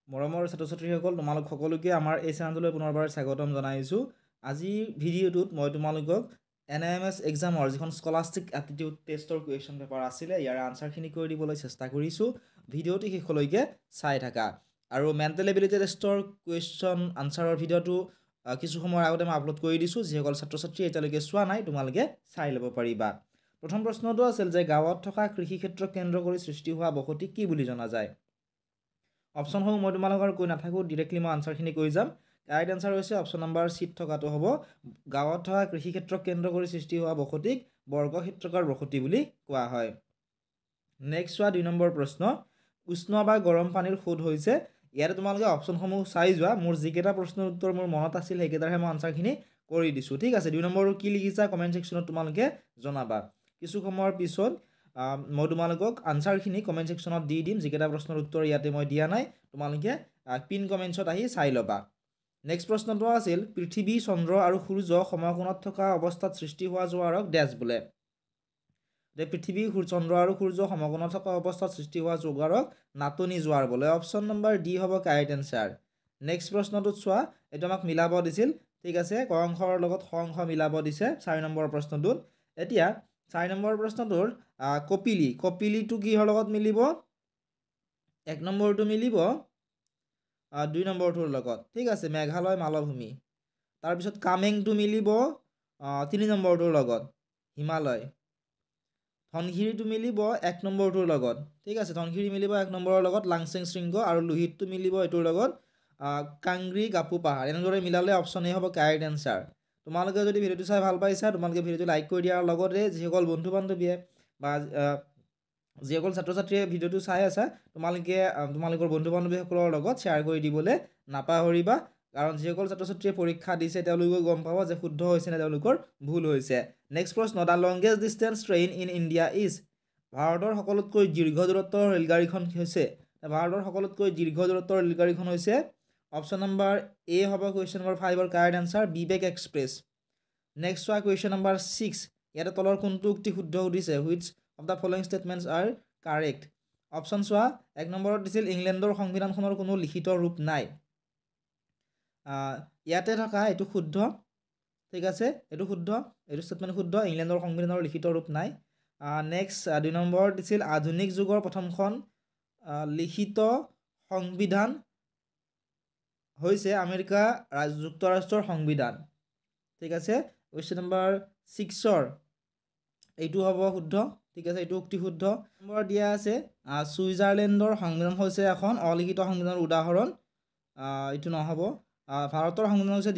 মৰমৰ ছাত্ৰ ছাত্ৰীসকল তোমালোক সকলোকে আমাৰ এই চেনেললৈ পুনৰবাৰ স্বাগতম জনাইছোঁ। আজিৰ ভিডিঅ'টোত মই তোমালোকক NIMS এক্সামৰ যিখন স্কলাষ্টিক এপ্টিটিউড টেষ্টৰ কুৱেশ্যন পেপাৰ আছিলে ইয়াৰ আনচাৰখিনি কৰি দিবলৈ চেষ্টা কৰিছোঁ। ভিডিঅ'টি শেষলৈকে চাই থাকা। আৰু মেণ্টেল এবিলিটি টেষ্টৰ কুৱেশ্যন আনচাৰৰ ভিডিঅ'টো কিছু সময়ৰ আগতে মই আপলোড কৰি দিছোঁ। যিসকল ছাত্ৰ ছাত্ৰী এতিয়ালৈকে চোৱা নাই তোমালোকে চাই ল'ব পাৰিবা। প্ৰথম প্ৰশ্নটো আছিল যে গাঁৱত থকা কৃষি ক্ষেত্ৰক কেন্দ্ৰ কৰি সৃষ্টি হোৱা বসতি কি বুলি জনা যায়? অপশ্যনসমূহ মই তোমালোকৰ কৈ নাথাকোঁ, ডিৰেক্টলি মই আনচাৰখিনি কৈ যাম। কাৰেক্ট এনচাৰ হৈছে অপশ্যন নম্বৰ চিত থকাটো হ'ব। গাঁৱত থকা কৃষি ক্ষেত্ৰক কেন্দ্ৰ কৰি সৃষ্টি হোৱা বসতিক বৰ্গক্ষেত্ৰকৰ বসতি বুলি কোৱা হয়। নেক্সট চোৱা 2 নম্বৰ প্ৰশ্ন, উষ্ণ বা গৰম পানীৰ সোধ হৈছে। ইয়াতে তোমালোকে অপশ্যনসমূহ চাই যোৱা। মোৰ যিকেইটা প্ৰশ্নৰ উত্তৰ মোৰ মনত আছিল সেইকেইটাৰহে মই আনচাৰখিনি কৰি দিছোঁ। ঠিক আছে, 2 নম্বৰটো কি লিখিছা কমেণ্ট ছেকশ্যনত তোমালোকে জনাবা। কিছু সময়ৰ পিছত মই তোমালোকক আনচাৰখিনি কমেণ্ট ছেকশ্যনত দি দিম। যিকেইটা প্ৰশ্নৰ উত্তৰ ইয়াতে মই দিয়া নাই তোমালোকে পিন কমেণ্টছত আহি চাই ল'বা। নেক্সট প্ৰশ্নটো আছিল পৃথিৱী, চন্দ্ৰ আৰু সূৰ্য সমকোণত থকা অৱস্থাত সৃষ্টি হোৱা জোৱাৰক ডেছ বোলে। পৃথিৱী, চন্দ্ৰ আৰু সূৰ্য সমকোণত থকা অৱস্থাত সৃষ্টি হোৱা জোৱাৰক নাটনি জোৱাৰ বোলে। অপশ্যন নম্বৰ ডি হ'ব কাৰেক্ট এনচাৰ। নেক্সট প্ৰশ্নটোত চোৱা, এইটো আমাক মিলাব দিছিল। ঠিক আছে, ক অংশৰ লগত খ অংশ মিলাব দিছে 4 নম্বৰ প্ৰশ্নটোত। এতিয়া 4 নম্বৰ প্ৰশ্নটোৰ কপিলিটো কিহৰ লগত মিলিব? 1 নম্বৰটো মিলিব 2 নম্বৰটোৰ লগত। ঠিক আছে, মেঘালয় মালভূমি। তাৰপিছত কামেংটো মিলিব 3 নম্বৰটোৰ লগত, হিমালয়। ধনশিৰিটো মিলিব 1 নম্বৰটোৰ লগত। ঠিক আছে, ধনশিৰি মিলিব 1 নম্বৰৰ লগত, লাংচেং শৃংগ। আৰু লোহিতটো মিলিব এইটোৰ লগত কাংগ্ৰি গাপু পাহাৰ। এনেদৰে মিলালে অপশ্যন এ হ'ব কাৰেক্ট এনচাৰ। তোমালোকে যদি ভিডিঅ'টো চাই ভাল পাইছা তোমালোকে ভিডিঅ'টো লাইক কৰি দিয়াৰ লগতে যিসকল বন্ধু বান্ধৱীয়ে বা যিসকল ছাত্ৰ ছাত্ৰীয়ে ভিডিঅ'টো চাই আছা তোমালোকে তোমালোকৰ বন্ধু বান্ধৱীসকলৰ লগত শ্বেয়াৰ কৰি দিবলৈ নাপাহৰিবা। কাৰণ যিসকল ছাত্ৰ ছাত্ৰীয়ে পৰীক্ষা দিছে তেওঁলোকেও গম পাব যে শুদ্ধ হৈছে নে তেওঁলোকৰ ভুল হৈছে। নেক্সট প্ৰশ্ন, the longest distance train in India is. ভাৰতৰ সকলোতকৈ দীৰ্ঘ দূৰত্বৰ ৰেলগাড়ীখন হৈছে অপশ্যন নম্বৰ এ হ'ব কুৱেশ্যন নম্বৰ 5ৰ কাৰেক্ট এনচাৰ, বিবেক এক্সপ্ৰেছ। নেক্সট চোৱা কুৱেশ্যন নম্বৰ 6। ইয়াতে তলৰ কোনটো উক্তি শুদ্ধ সুধিছে? Which of the following statements R correct? Option চোৱা, 1 নম্বৰত দিছিল ইংলেণ্ডৰ সংবিধানখনৰ কোনো লিখিত ৰূপ নাই। ইয়াতে থকা এইটো শুদ্ধ। ঠিক আছে, এইটো শুদ্ধ, এইটো ষ্টেটমেণ্ট শুদ্ধ, ইংলেণ্ডৰ সংবিধানৰ লিখিত ৰূপ নাই। নেক্সট 2 নম্বৰত দিছিল আধুনিক যুগৰ প্ৰথমখন লিখিত সংবিধান হৈছে আমেৰিকা যুক্তৰাষ্ট্ৰৰ সংবিধান। ঠিক আছে, কুৱেশ্যন নম্বৰ 6ৰ এইটো হ'ব শুদ্ধ। ঠিক আছে, এইটো উক্তি শুদ্ধ। নম্বৰ দিয়া আছে ছুইজাৰলেণ্ডৰ সংবিধান হৈছে এখন অলিখিত সংবিধানৰ উদাহৰণ। এইটো নহ'ব। ভাৰতৰ সংবিধান হৈছে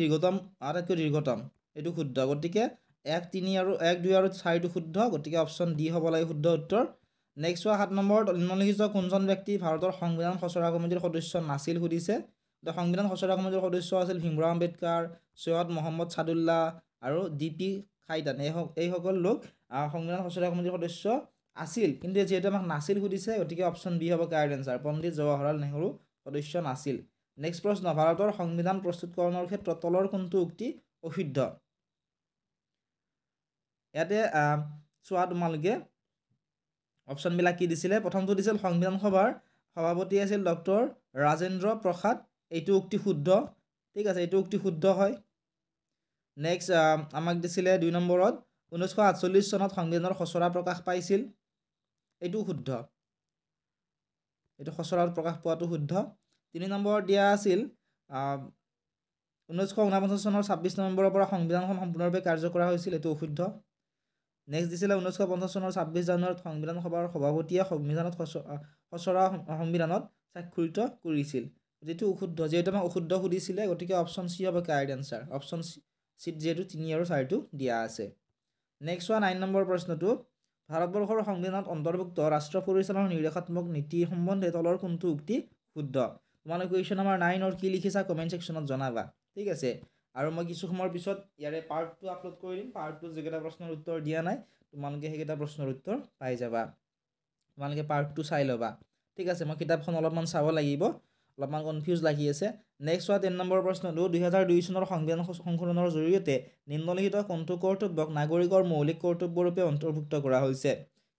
আটাইতকৈ দীৰ্ঘতম, এইটো শুদ্ধ। গতিকে 1, 3 আৰু 1, 2 আৰু 4টো শুদ্ধ। গতিকে অপশ্যন ডি হ'ব লাগে শুদ্ধ উত্তৰ। নেক্সট চোৱা 7 নম্বৰত নিম্নলিখিত কোনজন ব্যক্তি ভাৰতৰ সংবিধান খচৰা কমিটিৰ সদস্য নাছিল সুধিছে। সংবিধান খচৰা কমিটিৰ সদস্য আছিল ভীমৰাও আম্বেদকাৰ, সৈয়দ মহম্মদ ছাদুল্লাহ আৰু DP খাইতান। এইসকল লোক সংবিধান খচৰা কমিটিৰ সদস্য আছিল, কিন্তু যিহেতু আমাক নাছিল সুধিছে গতিকে অপশ্যন বি হ'ব কাৰেক্ট এনচাৰ, পণ্ডিত জৱাহৰলাল নেহৰু সদস্য নাছিল। নেক্সট প্ৰশ্ন, ভাৰতৰ সংবিধান প্ৰস্তুতকৰণৰ ক্ষেত্ৰত তলৰ কোনটো উক্তি অসিদ্ধ? ইয়াতে চোৱা তোমালোকে অপশ্যনবিলাক কি দিছিলে। প্ৰথমটো দিছিল সংবিধান সভাৰ সভাপতি আছিল ডক্টৰ ৰাজেন্দ্ৰ প্ৰসাদ, এইটো উক্তি শুদ্ধ। ঠিক আছে, এইটো উক্তি শুদ্ধ হয়। নেক্সট আমাক দিছিলে 2 নম্বৰত 1948 চনত সংবিধানৰ খচৰা প্ৰকাশ পাইছিল, এইটো শুদ্ধ, এইটো খচৰাত প্ৰকাশ পোৱাটো শুদ্ধ। 3 নম্বৰত দিয়া আছিল 1949 চনৰ 26 নৱেম্বৰৰ পৰা সংবিধানখন সম্পূৰ্ণৰূপে কাৰ্য কৰা হৈছিল, এইটো অশুদ্ধ। নেক্সট দিছিলে 1950 চনৰ 26 জানুৱাৰীত সংবিধান সভাৰ সভাপতিয়ে সংবিধানত খচৰা সংবিধানত স্বাক্ষৰিত কৰিছিল, যিটো অশুদ্ধ। যিহেতু আমাক অশুদ্ধ সুধিছিলে গতিকে অপশ্যন চি হ'ব কাৰেক্ট এনচাৰ। অপশ্যন চিত যিহেতু 3 আৰু 4টো দিয়া আছে। নেক্সট চোৱা 9 নম্বৰ প্ৰশ্নটো, ভাৰতবৰ্ষৰ সংবিধানত অন্তৰ্ভুক্ত ৰাষ্ট্ৰ পৰিচালনাৰ নিৰ্দেশাত্মক নীতি সম্বন্ধে তলৰ কোনটো উক্তি শুদ্ধ? তোমালোকে কুৱেশ্যন নম্বৰ 9ৰ কি লিখিছা কমেণ্ট ছেকশ্যনত জনাবা। ঠিক আছে, আৰু মই কিছু সময়ৰ পিছত ইয়াৰে পাৰ্ট 2 আপলোড কৰি দিম। পাৰ্ট 2 যিকেইটা প্ৰশ্নৰ উত্তৰ দিয়া নাই তোমালোকে সেইকেইটা প্ৰশ্নৰ উত্তৰ পাই যাবা। তোমালোকে পাৰ্ট 2 চাই ল'বা। ঠিক আছে, মই কিতাপখন অলপমান চাব লাগিব, অলপমান কনফিউজ লাগি আছে। নেক্সট চোৱা 10 নম্বৰ প্ৰশ্নটো, 2002 চনৰ সংবিধান সংশোধনৰ জৰিয়তে নিম্নলিখিত কোনটো কৰ্তব্যক নাগৰিকৰ মৌলিক কৰ্তব্যৰূপে অন্তৰ্ভুক্ত কৰা হৈছে?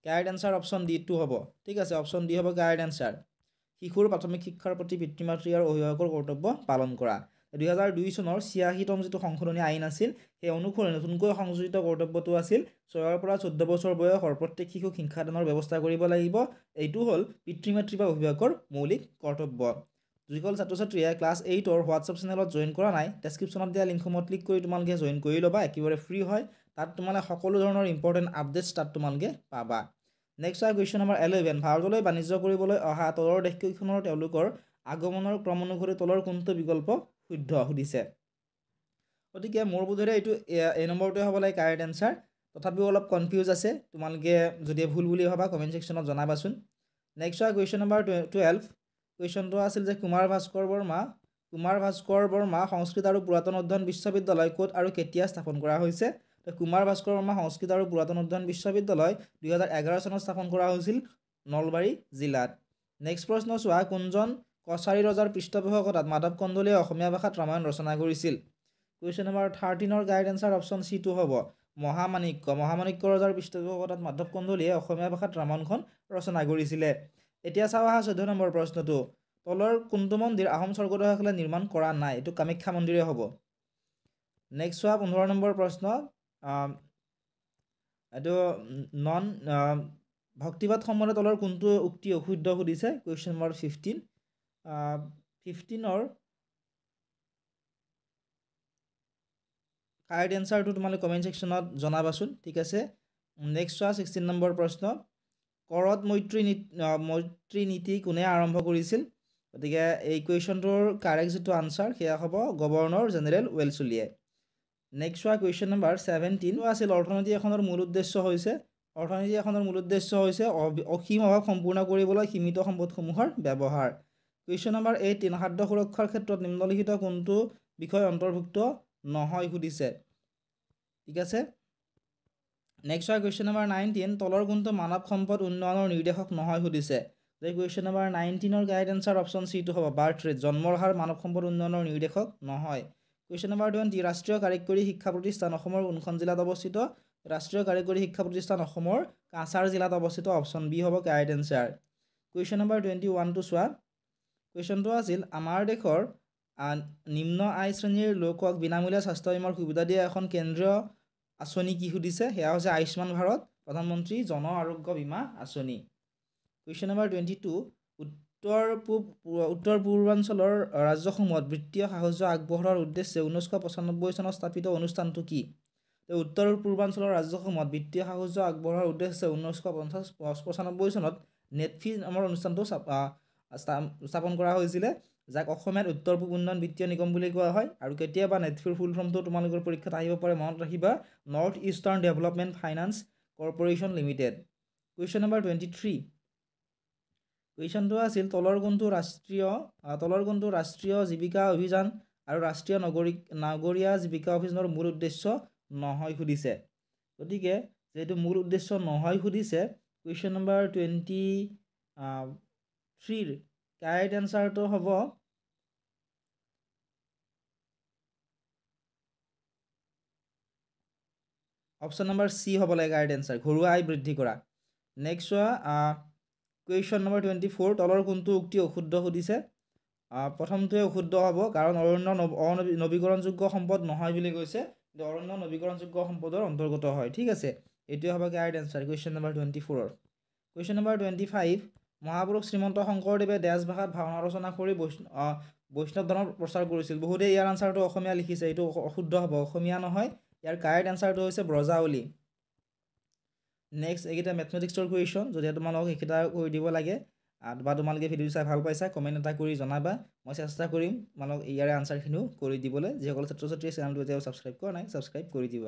কাৰেক্ট এনচাৰ অপশ্যন ডি টো হ'ব। ঠিক আছে, অপশ্যন ডি হ'ব কাৰেক্ট এনচাৰ। শিশুৰ প্ৰাথমিক শিক্ষাৰ প্ৰতি পিতৃ মাতৃ আৰু অভিভাৱকৰ কৰ্তব্য পালন কৰা 2002 চনৰ 86তম যিটো সংশোধনী আইন আছিল সেই অনুসৰি নতুনকৈ সংযোজিত কৰ্তব্যটো আছিল 6 পৰা 14 বছৰ বয়সৰ প্ৰত্যেক শিশুক শিক্ষাদানৰ ব্যৱস্থা কৰিব লাগিব এইটো হ'ল পিতৃ মাতৃ বা অভিভাৱকৰ মৌলিক কৰ্তব্য যিসকল ছাত্ৰ ছাত্ৰীয়ে ক্লাছ 8ৰ হোৱাটছআপ চেনেলত জইন কৰা নাই ডেছক্ৰিপশ্যনত দিয়া লিংকসমূহত ক্লিক কৰি তোমালোকে জইন কৰি ল'বা একেবাৰে ফ্ৰী হয় তাত তোমালোকে সকলো ধৰণৰ ইম্পৰ্টেণ্ট আপডেটছ তাত তোমালোকে পাবা নেক্সট হয় কুৱেশ্যন নম্বৰ 11 ভাৰতলৈ বাণিজ্য কৰিবলৈ অহা তলৰ দেশকেইখনৰ তেওঁলোকৰ আগমনৰ ক্ৰম অনুসৰি তলৰ কোনটো বিকল্প শুদ্ধ সুধিছে গতিকে মোৰ বোধেৰে এইটো এই নম্বৰটোৱে হ'ব লাগে কাৰেক্ট এনচাৰ তথাপিও অলপ কনফিউজ আছে তোমালোকে যদি ভুল বুলি ভাবা কমেণ্ট ছেকশ্যনত জনাবাচোন নেক্সট হয় কুৱেশ্যন নম্বৰ 12 কুৱেশ্যনটো আছিল যে কুমাৰ ভাস্কৰ বৰ্মা সংস্কৃত আৰু পুৰাতন অধ্যয়ন বিশ্ববিদ্যালয় ক'ত আৰু কেতিয়া স্থাপন কৰা হৈছে কুমাৰ ভাস্কৰ বৰ্মা সংস্কৃত আৰু পুৰাতন অধ্যয়ন বিশ্ববিদ্যালয় 2011 চনত স্থাপন কৰা হৈছিল নলবাৰী জিলাত নেক্সট প্ৰশ্ন চোৱা কোনজন কছাৰী ৰজাৰ পৃষ্ঠপোষকতাত মাধৱ কন্দলীয়ে অসমীয়া ভাষাত ৰামায়ণ ৰচনা কৰিছিল কুৱেশ্যন নম্বৰ 13ৰ কাৰেক্ট এনচাৰ অপশ্যন চি টো হ'ব মহামাণিক্য ৰজাৰ পৃষ্ঠপোষকতাত মাধৱ কন্দলীয়ে অসমীয়া ভাষাত ৰামায়ণখন ৰচনা কৰিছিলে এতিয়া চাওঁ আহা 14 নম্বৰ প্ৰশ্নটো তলৰ কোনটো মন্দিৰ আহোম স্বৰ্গদেউসকলে নিৰ্মাণ কৰা নাই এইটো কামাখ্যা মন্দিৰে হ'ব নেক্সট চোৱা 15 নম্বৰ প্ৰশ্ন এইটো নন ভক্তিবাদ সম্বন্ধে তলৰ কোনটো উক্তি অশুদ্ধ সুধিছে কুৱেশ্যন নম্বৰ 15ৰ কাৰেক্ট এনচাৰটো তোমালোকে কমেণ্ট ছেকশ্যনত জনাবাচোন ঠিক আছে নেক্সট চোৱা 16 নম্বৰ প্ৰশ্ন কৰদ মৈত্ৰী নীতি কোনে আৰম্ভ কৰিছিল গতিকে এই কুৱেশ্যনটোৰ কাৰেক্ট যিটো আনচাৰ সেয়া হ'ব গভৰ্ণৰ জেনেৰেল ৱেলছলিয়ে নেক্সট চোৱা কুৱেশ্যন নম্বৰ 17 আছিল অৰ্থনীতি এখনৰ মূল উদ্দেশ্য হৈছে অসীম অভাৱ সম্পূৰ্ণ কৰিবলৈ সীমিত সম্পদসমূহৰ ব্যৱহাৰ কুৱেশ্যন নম্বৰ 18 খাদ্য সুৰক্ষাৰ ক্ষেত্ৰত নিম্নলিখিত কোনটো বিষয় অন্তৰ্ভুক্ত নহয় সুধিছে ঠিক আছে নেক্সট হয় কুৱেশ্যন নম্বৰ 19 তলৰ কোনটো মানৱ সম্পদ উন্নয়নৰ নিৰ্দেশক নহয় সুধিছে এই কুৱেশ্যন নম্বৰ 19ৰ কাৰেক্ট এনচাৰ অপশ্যন চি টো হ'ব বাৰ্থ ৰেট জন্মৰ হাৰ মানৱ সম্পদ উন্নয়নৰ নিৰ্দেশক নহয় কুৱেশ্যন নম্বৰ 20 ৰাষ্ট্ৰীয় কাৰিকৰী শিক্ষা প্ৰতিষ্ঠান অসমৰ কোনখন জিলাত অৱস্থিত ৰাষ্ট্ৰীয় কাৰিকৰী শিক্ষা প্ৰতিষ্ঠান অসমৰ কাছাৰ জিলাত অৱস্থিত অপশ্যন বি হ'ব কাৰেক্ট এনচাৰ কুৱেশ্যন নম্বৰ 21 টো চোৱা কুৱেশ্যনটো আছিল আমাৰ দেশৰ নিম্ন আয় শ্ৰেণীৰ লোকক বিনামূলীয়া স্বাস্থ্য বীমাৰ সুবিধা দিয়া এখন কেন্দ্ৰীয় আঁচনি কি সুধিছে সেয়া হৈছে আয়ুষ্মান ভাৰত প্ৰধানমন্ত্ৰী জন আৰোগ্য বীমা আঁচনি কুৱেশ্যন নম্বৰ 22 উত্তৰ পূৰ্বাঞ্চলৰ ৰাজ্যসমূহত বিত্তীয় সাহায্য আগবঢ়োৱাৰ উদ্দেশ্যে 1995 চনত স্থাপিত অনুষ্ঠানটো কি উত্তৰ পূৰ্বাঞ্চলৰ ৰাজ্যসমূহত বিত্তীয় সাহায্য আগবঢ়োৱাৰ উদ্দেশ্যে 1995 চনত নেটফি নামৰ অনুষ্ঠানটো স্থাপন কৰা হৈছিলে যাক অসমীয়াত উত্তৰ পূব উন্নয়ন বিত্তীয় নিগম বুলি কোৱা হয় আৰু কেতিয়াবা নেটফিৰ ফুল ফৰ্মটো তোমালোকৰ পৰীক্ষাত আহিব পাৰে মনত ৰাখিবা north eastern development finance corporation limited question number 23 কুৱেশ্যনটো আছিল তলৰ কোনটো ৰাষ্ট্ৰীয় জীৱিকা অভিযান আৰু ৰাষ্ট্ৰীয় নগৰীয়া জীৱিকা অভিযানৰ মূল উদ্দেশ্য নহয় সুধিছে গতিকে যেহেতু মূল উদ্দেশ্য নহয় সুধিছে কুৱেশ্যন নম্বৰ 23ৰ কাৰেক্ট এনচাৰটো হ'ব অপশ্যন নম্বৰ চি হ'ব লাগে কাৰেক্ট এনচাৰ ঘৰুৱা আয় বৃদ্ধি কৰা নেক্সট চোৱা কুৱেশ্যন নম্বৰ 24 তলৰ কোনটো উক্তি অশুদ্ধ সুধিছে প্ৰথমটোৱে অশুদ্ধ হ'ব কাৰণ অৰণ্য নৱীকৰণযোগ্য সম্পদ নহয় বুলি কৈছে অৰণ্য নৱীকৰণযোগ্য সম্পদৰ অন্তৰ্গত হয় ঠিক আছে এইটোৱে হ'ব কাৰেক্ট এনচাৰ কুৱেশ্যন নম্বৰ 24ৰ কুৱেশ্যন নম্বৰ 25 মহাপুৰুষ শ্ৰীমন্ত শংকৰদেৱে দেশ ভাষাত ভাওনা ৰচনা কৰি বৈষ্ণৱ ধৰ্ম প্ৰচাৰ কৰিছিল বহুতে ইয়াৰ আনচাৰটো অসমীয়া লিখিছে এইটো অশুদ্ধ হ'ব অসমীয়া নহয় ইয়াৰ কাৰেক্ট এনচাৰটো হৈছে ব্ৰজাৱলী নেক্সট এইকেইটা মেথমেটিক্সৰ কুৱেশ্যন যদি তোমালোকক এইকেইটা কৰি দিব লাগে বা তোমালোকে ভিডিঅ' চাই ভাল পাইছা কমেণ্ট এটা কৰি জনাবা মই চেষ্টা কৰিম তোমালোক ইয়াৰে আনচাৰখিনিও কৰি দিবলৈ যিসকল ছাত্ৰ ছাত্ৰীয়ে চেনেলটো এতিয়াও ছাবস্ক্ৰাইব কৰা নাই ছাবস্ক্ৰাইব কৰি দিবা